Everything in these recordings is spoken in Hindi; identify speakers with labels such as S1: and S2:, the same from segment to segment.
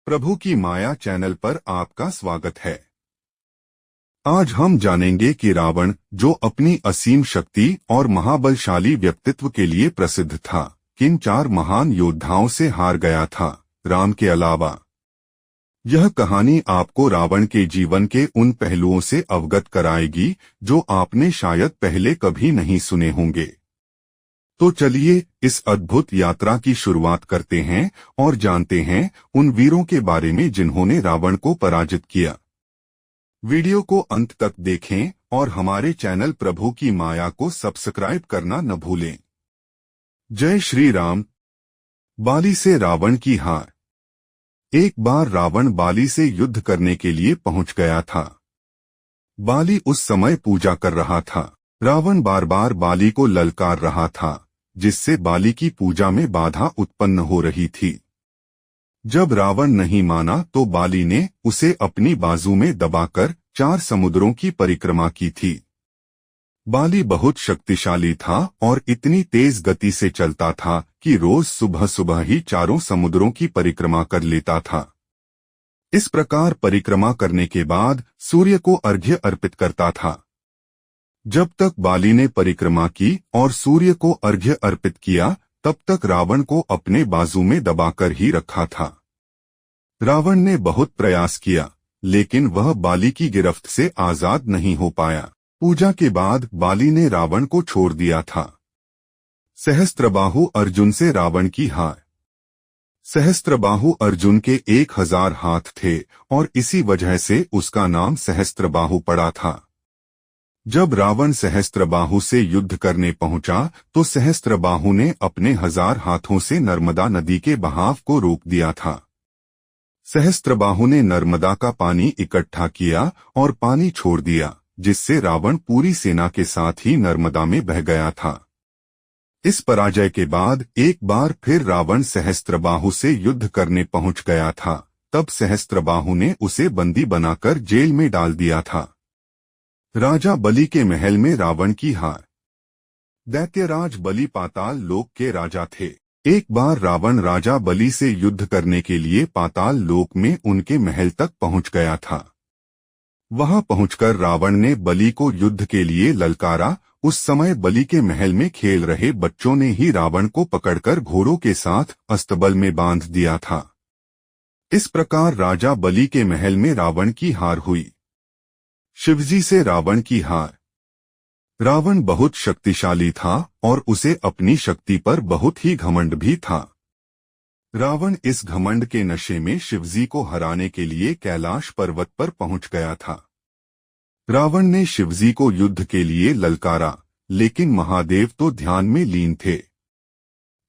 S1: प्रभु की माया चैनल पर आपका स्वागत है। आज हम जानेंगे कि रावण, जो अपनी असीम शक्ति और महाबलशाली व्यक्तित्व के लिए प्रसिद्ध था, किन 4 महान योद्धाओं से हार गया था, राम के अलावा। यह कहानी आपको रावण के जीवन के उन पहलुओं से अवगत कराएगी जो आपने शायद पहले कभी नहीं सुने होंगे। तो चलिए इस अद्भुत यात्रा की शुरुआत करते हैं और जानते हैं उन वीरों के बारे में जिन्होंने रावण को पराजित किया। वीडियो को अंत तक देखें और हमारे चैनल प्रभु की माया को सब्सक्राइब करना न भूलें। जय श्री राम। बाली से रावण की हार। एक बार रावण बाली से युद्ध करने के लिए पहुंच गया था। बाली उस समय पूजा कर रहा था। रावण बार बार बाली को ललकार रहा था, जिससे बाली की पूजा में बाधा उत्पन्न हो रही थी। जब रावण नहीं माना तो बाली ने उसे अपनी बाजू में दबाकर 4 समुद्रों की परिक्रमा की थी। बाली बहुत शक्तिशाली था और इतनी तेज गति से चलता था कि रोज सुबह सुबह ही 4 समुद्रों की परिक्रमा कर लेता था। इस प्रकार परिक्रमा करने के बाद सूर्य को अर्घ्य अर्पित करता था। जब तक बाली ने परिक्रमा की और सूर्य को अर्घ्य अर्पित किया, तब तक रावण को अपने बाजू में दबाकर ही रखा था। रावण ने बहुत प्रयास किया, लेकिन वह बाली की गिरफ्त से आजाद नहीं हो पाया। पूजा के बाद बाली ने रावण को छोड़ दिया था। सहस्त्रबाहु अर्जुन से रावण की हार। सहस्त्रबाहु अर्जुन के 1000 हाथ थे और इसी वजह से उसका नाम सहस्त्रबाहु पड़ा था। जब रावण सहस्त्रबाहु से युद्ध करने पहुंचा तो सहस्त्रबाहु ने अपने 1000 हाथों से नर्मदा नदी के बहाव को रोक दिया था। सहस्त्रबाहु ने नर्मदा का पानी इकट्ठा किया और पानी छोड़ दिया, जिससे रावण पूरी सेना के साथ ही नर्मदा में बह गया था। इस पराजय के बाद एक बार फिर रावण सहस्त्रबाहु से युद्ध करने पहुंच गया था। तब सहस्त्रबाहु ने उसे बंदी बनाकर जेल में डाल दिया था। राजा बलि के महल में रावण की हार। दैत्यराज बलि पाताल लोक के राजा थे। एक बार रावण राजा बलि से युद्ध करने के लिए पाताल लोक में उनके महल तक पहुंच गया था। वहां पहुंचकर रावण ने बलि को युद्ध के लिए ललकारा। उस समय बलि के महल में खेल रहे बच्चों ने ही रावण को पकड़कर घोड़ों के साथ अस्तबल में बांध दिया था। इस प्रकार राजा बलि के महल में रावण की हार हुई। शिवजी से रावण की हार। रावण बहुत शक्तिशाली था और उसे अपनी शक्ति पर बहुत ही घमंड भी था। रावण इस घमंड के नशे में शिवजी को हराने के लिए कैलाश पर्वत पर पहुंच गया था। रावण ने शिवजी को युद्ध के लिए ललकारा, लेकिन महादेव तो ध्यान में लीन थे।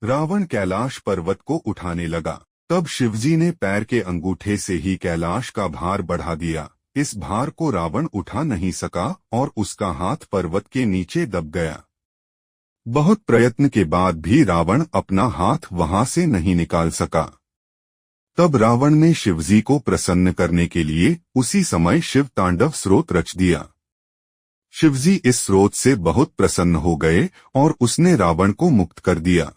S1: रावण कैलाश पर्वत को उठाने लगा, तब शिवजी ने पैर के अंगूठे से ही कैलाश का भार बढ़ा दिया। इस भार को रावण उठा नहीं सका और उसका हाथ पर्वत के नीचे दब गया। बहुत प्रयत्न के बाद भी रावण अपना हाथ वहां से नहीं निकाल सका। तब रावण ने शिवजी को प्रसन्न करने के लिए उसी समय शिव तांडव स्रोत रच दिया। शिवजी इस स्रोत से बहुत प्रसन्न हो गए और उसने रावण को मुक्त कर दिया।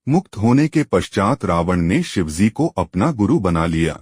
S1: मुक्त होने के पश्चात रावण ने शिवजी को अपना गुरु बना लिया।